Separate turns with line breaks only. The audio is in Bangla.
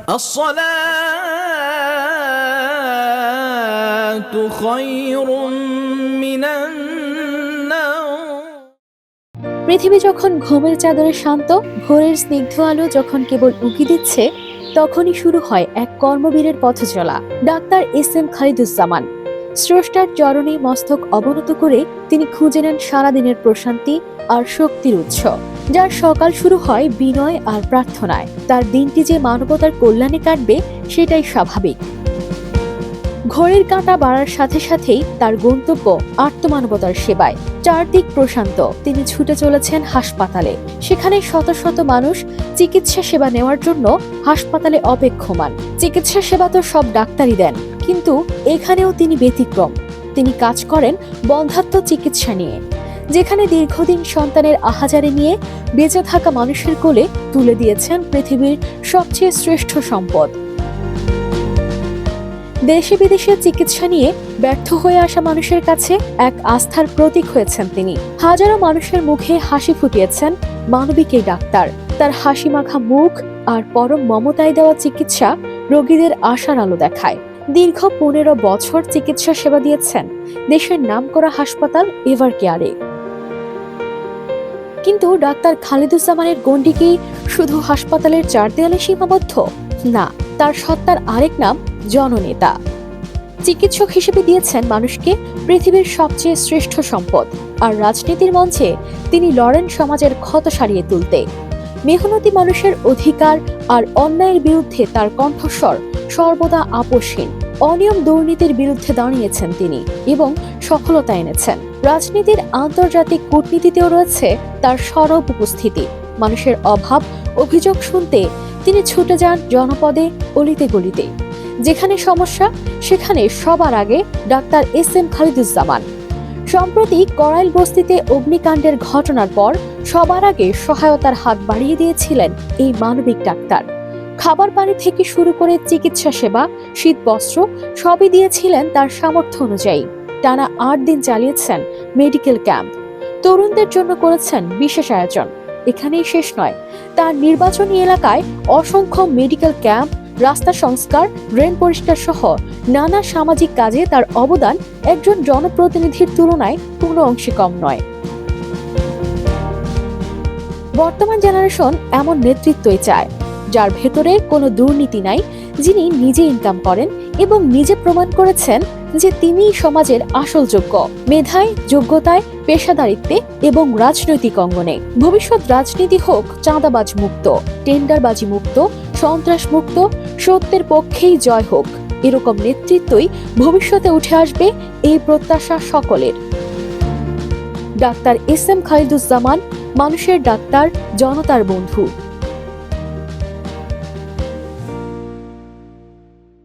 الصلاة خير من النوم।
পৃথিবী যখন ঘুমের চাদরে শান্ত, ভোরের স্নিগ্ধ আলো যখন কেবল উঁকি দিচ্ছে, তখনই শুরু হয় এক কর্মবীরের পথ চলা। Doctor SM. খালিদুজ্জামান স্রষ্টার চরণে মস্তক অবনত করে তিনি খুঁজে নেন সারাদিনের প্রশান্তি আর শক্তির উৎস, যার সকাল শুরু হয় বিনয় আর প্রার্থনায়। তার দিনটি যে মানবতার কল্যাণে কাটবে সেটাই স্বাভাবিক। ঘড়ির কাঁটা বাড়ার সাথে সাথেই তার গন্তব্য আত্মমানবতার সেবায়। চারদিক প্রশান্ত, তিনি ছুটে চলেছেন হাসপাতালে। সেখানে শত শত মানুষ চিকিৎসা সেবা নেওয়ার জন্য হাসপাতালে অপেক্ষমান। চিকিৎসা সেবা তো সব ডাক্তারই দেন, কিন্তু এখানেও তিনি ব্যতিক্রম। তিনি কাজ করেন বন্ধ্যাত্ব চিকিৎসা নিয়ে, যেখানে দীর্ঘদিন সন্তানের আহাজারি নিয়ে বেঁচে থাকা মানুষের কোলে তুলে দিয়েছেন পৃথিবীর সবচেয়ে শ্রেষ্ঠ সম্পদ। দেশে বিদেশে চিকিৎসা নিয়ে ব্যর্থ হয়ে আসা মানুষের কাছে এক আস্থার প্রতীক হয়েছেন তিনি। হাজারো মানুষের মুখে হাসি ফুটিয়েছেন মানবিক এই ডাক্তার। তার হাসি মাখা মুখ আর পরম মমতায় দেওয়া চিকিৎসা রোগীদের আশার আলো দেখায়। দীর্ঘ 15 বছর চিকিৎসা সেবা দিয়েছেন দেশের নামকরা হাসপাতাল এভার কেয়ারে। কিন্তু ডাক্তার খালিদুজ্জামানের গণ্ডি কি শুধু হাসপাতালের চার দেয়ালে সীমাবদ্ধ? না, তার সত্তার আরেক নাম জননেতা। চিকিৎসক হিসেবে দিয়েছেন মানুষকে পৃথিবীর সবচেয়ে শ্রেষ্ঠ সম্পদ, আর রাজনীতির মঞ্চে তিনি লড়েন সমাজের ক্ষত সারিয়ে তুলতে। মেহনতি মানুষের অধিকার আর অন্যায়ের বিরুদ্ধে তার কণ্ঠস্বর সর্বদা আপোষহীন। অনিয়ম দুর্নীতির বিরুদ্ধে দাঁড়িয়েছেন তিনি এবং সফলতা এনেছেন। রাজনীতির আন্তর্জাতিক কূটনীতিতেও রয়েছে তার সরব উপস্থিতি। মানুষের অভাব অভিযোগ শুনতে তিনি ছুটে যান জনপদে, অলিতে গলিতে। যেখানে সমস্যা সেখানে সবার আগে ডাক্তার এস.এম. খালিদুজ্জামান। সম্প্রতি করাইল বস্তিতে অগ্নিকাণ্ডের ঘটনার পর সবার আগে সহায়তার হাত বাড়িয়ে দিয়েছিলেন এই মানবিক ডাক্তার। খাবার পানি থেকে শুরু করে চিকিৎসা সেবা, শীত বস্ত্র সবই দিয়েছিলেন তার সামর্থ্য অনুযায়ী। টানা 8 দিন চালিয়েছেন মেডিকেল ক্যাম্প। তরুণদের জন্য করেছেন বিশেষ আয়োজন। এখানেই শেষ নয়, তার নির্বাচনী এলাকায় অসংখ্য মেডিকেল ক্যাম্প, রাস্তা সংস্কার, ড্রেন পরিষ্কার সহ নানা সামাজিক কাজে তার অবদান একজন জনপ্রতিনিধির তুলনায় কোনো অংশে কম নয়। বর্তমান জেনারেশন এমন নেতৃত্বই চায়, যার ভেতরে কোনো দুর্নীতি নাই, যিনি নিজে ইনকাম করেন এবং নিজে প্রমাণ করেছেন যে তিনিই সমাজের আসল যোগ্য। মেধায়, যোগ্যতায়, পেশাদারিত্বে এবং রাজনৈতিক অঙ্গনে। ভবিষ্যৎ রাজনীতি হোক চাঁদাবাজ মুক্ত, টেন্ডারবাজি মুক্ত, সন্ত্রাস মুক্ত, সত্যের পক্ষেই জয় হোক, এরকম নেতৃত্বই ভবিষ্যতে উঠে আসবে, এই প্রত্যাশা সকলের। Doctor SM. খালিদুজ্জামান, মানুষের ডাক্তার, জনতার বন্ধু।